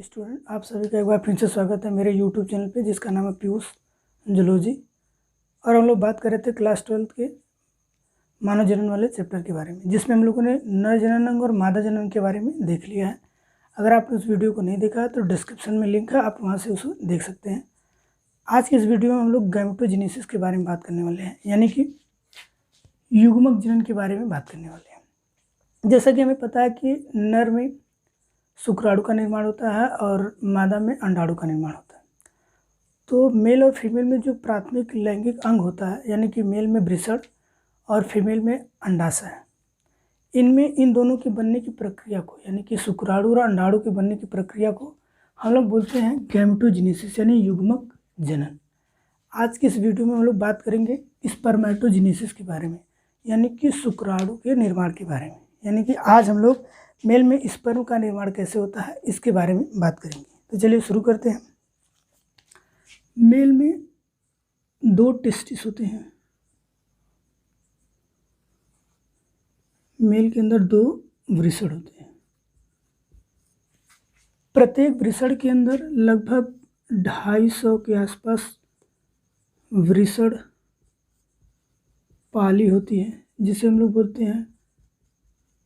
Student, आप सभी का एक बार फिर से स्वागत है मेरे यूट्यूब चैनल पे जिसका नाम है पीयूष जूलॉजी। और हम लोग बात कर रहे थे क्लास 12 के मानव जनन वाले चैप्टर के बारे में, जिसमें हम लोगों ने नर जनन अंग और मादा जनन के बारे में देख लिया है। अगर आपने उस वीडियो को नहीं देखा है तो डिस्क्रिप्शन में लिंक है, आप वहाँ से उसको देख सकते हैं। आज की इस वीडियो में हम लोग गैमेटोजेनेसिस के बारे में बात करने वाले हैं, यानी कि युग्मक जनन के बारे में बात करने वाले हैं। जैसा कि हमें पता है कि नर में शुक्राणु का निर्माण होता है और मादा में अंडाणु का निर्माण होता है। तो मेल और फीमेल में जो प्राथमिक लैंगिक अंग होता है, यानी कि मेल में वृषण और फीमेल में अंडाशय है, इनमें इन दोनों के बनने की प्रक्रिया को, यानी कि शुक्राणु और अंडाणु के बनने की प्रक्रिया को हम लोग बोलते हैं गैमेटोजेनेसिस, यानी युग्मक जनन। आज की इस वीडियो में हम लोग बात करेंगे स्पर्मेटोजेनेसिस के बारे में, यानी कि शुक्राणु के निर्माण के बारे में। यानी कि आज हम लोग मेल में स्पर्म का निर्माण कैसे होता है इसके बारे में बात करेंगे। तो चलिए शुरू करते हैं। मेल में 2 टेस्टिस होते हैं। मेल के अंदर 2 वृषण होते हैं। प्रत्येक वृषण के अंदर लगभग 250 के आसपास वृषण पाली होती है, जिसे हम लोग बोलते हैं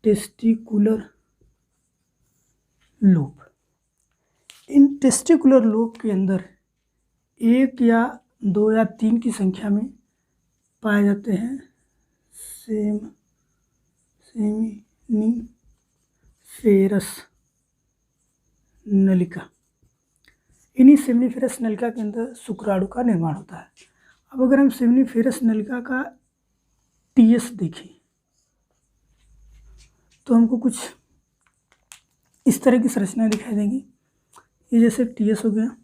टेस्टिकुलर लोब। इन टेस्टिकुलर लोब के अंदर 1 या 2 या 3 की संख्या में पाए जाते हैं सेमिनिफेरस नलिका। इन्हीं सेमिनिफेरस नलिका के अंदर शुक्राणु का निर्माण होता है। अब अगर हम सेमिनिफेरस नलिका का टीएस देखें तो हमको कुछ इस तरह की संरचना दिखाई देंगी। ये जैसे टीएस हो गया,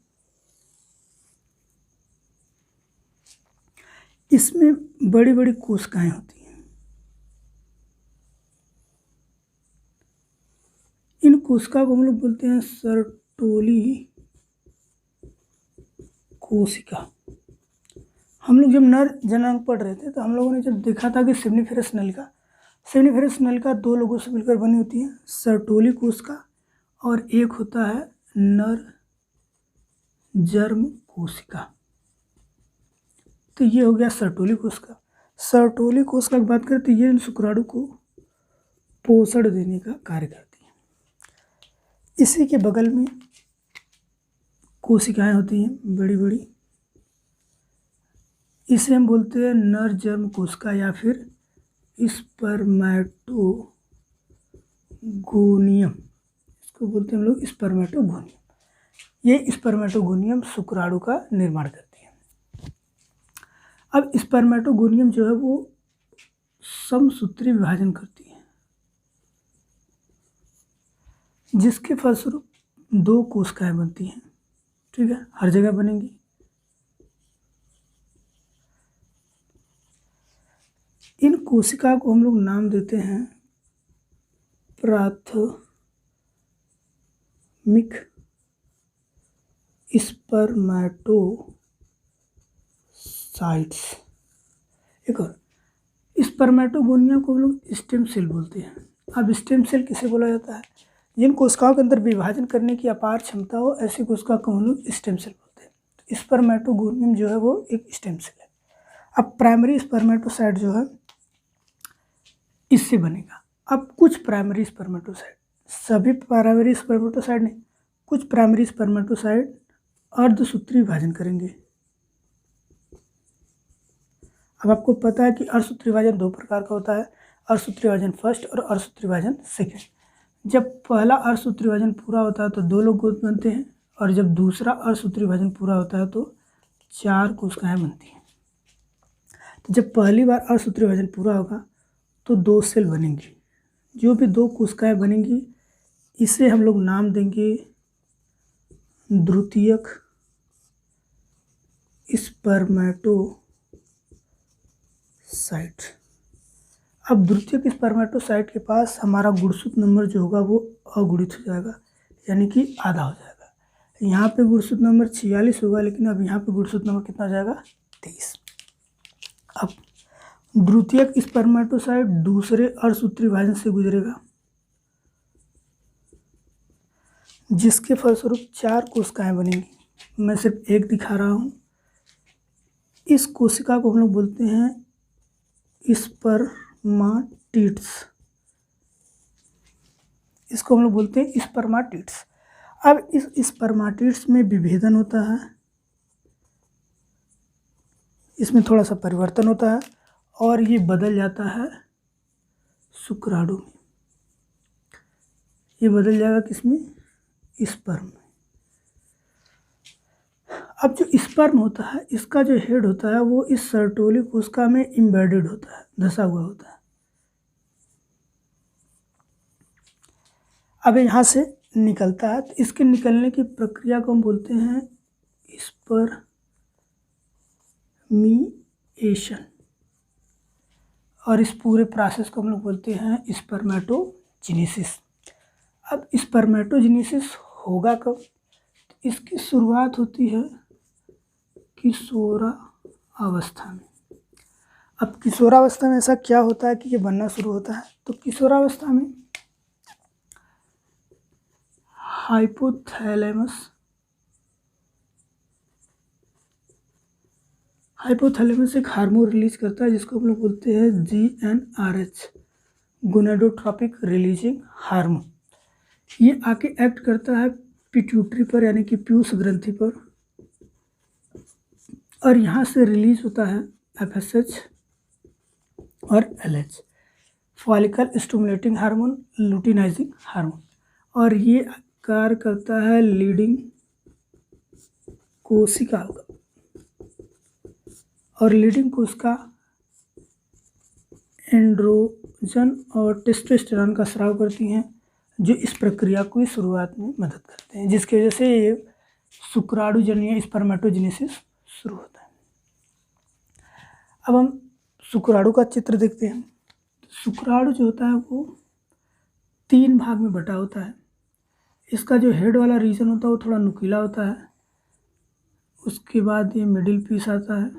इसमें बड़ी बड़ी कोशिकाएं होती हैं। इन कोशिका को हम लोग बोलते हैं सर्टोली कोशिका। हम लोग जब नर जनांग पढ़ रहे थे तो हम लोगों ने जब देखा था कि सेमिनिफेरस नलिका 2 लोगों से मिलकर बनी होती है, सर्टोली कोशिका और एक होता है नर जर्म कोशिका। तो ये हो गया सर्टोली कोशिका। सर्टोली कोशिका की बात करें तो ये शुक्राणु को पोषण देने का कार्य करती है। इसी के बगल में कोशिकाएं होती हैं बड़ी बड़ी, इसे हम बोलते हैं नर जर्म कोशिका या फिर स्पर्मेटोगोनियम। इसको बोलते हैं हम लोग स्पर्मेटोगोनियम। ये स्पर्मेटोगोनियम शुक्राणु का निर्माण करती है। अब स्पर्मेटोगोनियम जो है वो समसूत्री विभाजन करती है, जिसके फलस्वरूप 2 कोशिकाएं बनती हैं। ठीक है, हर जगह बनेंगी। इन कोशिका को हम लोग नाम देते हैं प्राथमिक स्पर्मेटोसाइट्स। एक और स्पर्मेटोगोनियम को हम लोग स्टेम सेल बोलते हैं। अब स्टेम सेल किसे बोला जाता है? जिन कोशिकाओं के अंदर विभाजन करने की अपार क्षमता हो, ऐसी कोशिका को हम लोग स्टेम सेल बोलते हैं। तो स्पर्मेटोगोनियम जो है वो एक स्टेम सेल है। अब प्राइमरी स्पर्मेटोसाइट जो है इससे बनेगा। अब कुछ प्राइमरी स्पर्मेटोसाइट, सभी प्राइमरी स्पर्मेटोसाइट नहीं, कुछ प्राइमरी स्पर्मेटोसाइट अर्धसूत्री विभाजन करेंगे। अब आपको पता है कि अर्धसूत्री विभाजन 2 प्रकार का होता है, अर्धसूत्री विभाजन फर्स्ट और अर्धसूत्री विभाजन सेकेंड। जब पहला अर्धसूत्री विभाजन पूरा होता है तो 2 लोग बनते हैं, और जब दूसरा अर्धसूत्री विभाजन पूरा होता है तो 4 कोशिकाएं बनती हैं। तो जब पहली बार अर्धसूत्री विभाजन पूरा होगा तो 2 सेल बनेंगी। जो भी 2 कोशिकाएं बनेंगी इसे हम लोग नाम देंगे द्वितीयक स्पर्मेटोसाइट। अब द्वितीयक स्पर्मेटोसाइट के पास हमारा गुणसूत्र नंबर जो होगा वो अगुणित हो जाएगा, यानी कि आधा हो जाएगा। यहाँ पे गुणसूत्र नंबर 46 होगा, लेकिन अब यहाँ पे गुणसूत्र नंबर कितना हो जाएगा? 23। अब द्वितीयक स्पर्मेटोसाइट दूसरे अर्धसूत्री विभाजन से गुजरेगा। जिसके फलस्वरूप 4 कोशिकाएं बनेंगी। मैं सिर्फ एक दिखा रहा हूँ। इस कोशिका को हम लोग बोलते हैं स्पर्माटिड्स। इसको हम लोग बोलते हैं स्पर्माटिड्स। अब इस स्पर्माटिड्स में विभेदन होता है, इसमें थोड़ा सा परिवर्तन होता है और ये बदल जाता है शुक्राणु में। ये बदल जाएगा किसमें? स्पर्म में। अब जो स्पर्म होता है, इसका जो हेड होता है वो इस सर्टोली कोशिका में एम्बेडेड होता है, धंसा हुआ होता है। अब यहाँ से निकलता है, तो इसके निकलने की प्रक्रिया को हम बोलते हैं स्पर्मिएशन, और इस पूरे प्रोसेस को हम लोग बोलते हैं स्पर्मेटोजेनेसिस। अब स्पर्मेटोजेनेसिस होगा कब? तो इसकी शुरुआत होती है किशोरावस्था में। अब किशोरावस्था में ऐसा क्या होता है कि ये बनना शुरू होता है? तो किशोरावस्था में हाइपोथैलेमस एक हार्मोन रिलीज करता है जिसको हम लोग बोलते हैं GnRH, गोनाडोट्रोपिक रिलीजिंग हार्मोन। ये आके एक्ट करता है पिट्यूटरी पर, यानी कि पीयूष ग्रंथि पर, और यहाँ से रिलीज होता है FSH और LH, follicle stimulating hormone, luteinizing hormone, और ये कार्य करता है लीडिंग कोशिका का, और लीडिंग कोशिका एंड्रोजन और टेस्टोस्टेरोन का स्राव करती हैं, जो इस प्रक्रिया को शुरुआत में मदद करते हैं, जिसकी वजह से ये शुक्राणुजन्य स्पर्मेटोजेनेसिस शुरू होता है। अब हम शुक्राणु का चित्र देखते हैं। शुक्राणु जो होता है वो 3 भाग में बटा होता है। इसका जो हेड वाला रीजन होता है वो थोड़ा नुकीला होता है, उसके बाद ये मिडिल पीस आता है,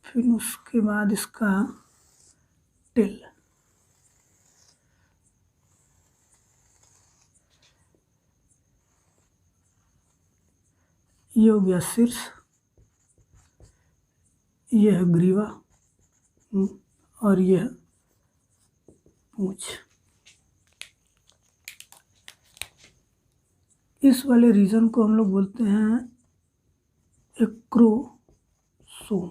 फिर उसके बाद इसका टेल, ये हो गया शीर्ष, ये है ग्रीवा, और ये है पूंछ। इस वाले रीजन को हम लोग बोलते हैं एक्रोसोम।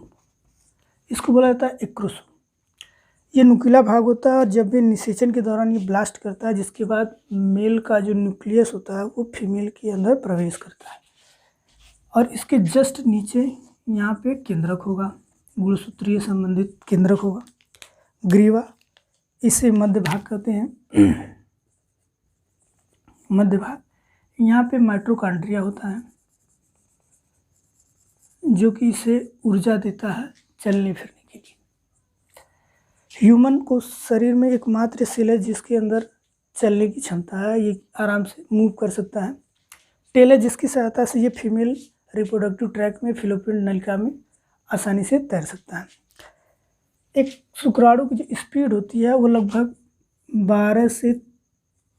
इसको बोला जाता है एक्रोसोम। ये नुकीला भाग होता है, और जब ये निषेचन के दौरान ये ब्लास्ट करता है, जिसके बाद मेल का जो न्यूक्लियस होता है वो फीमेल के अंदर प्रवेश करता है, और इसके जस्ट नीचे यहाँ पे केंद्रक होगा, गुणसूत्रीय संबंधित केंद्रक होगा, ग्रीवा, इसे मध्य भाग कहते हैं। मध्य भाग, यहाँ पे माइटोकॉन्ड्रिया होता है जो कि इसे ऊर्जा देता है चलने फिरने के लिए। ह्यूमन को शरीर में एकमात्र सेल है जिसके अंदर चलने की क्षमता है, ये आराम से मूव कर सकता है। टेल है जिसकी सहायता से ये फीमेल रिप्रोडक्टिव ट्रैक में फिलोपियन नलिका में आसानी से तैर सकता है। एक शुक्राणु की जो स्पीड होती है वो लगभग 12 से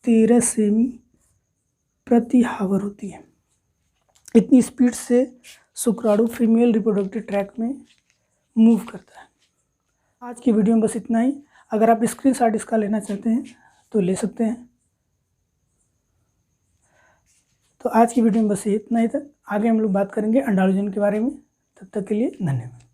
13 सेमी प्रति हावर होती है। इतनी स्पीड से शुक्राणु फीमेल रिप्रोडक्टिव ट्रैक में मूव करता है। आज की वीडियो में बस इतना ही। अगर आप स्क्रीनशॉट इसका लेना चाहते हैं तो ले सकते हैं। तो आज की वीडियो में बस इतना ही था। आगे हम लोग बात करेंगे अंडाणुजन के बारे में। तब तक के लिए धन्यवाद।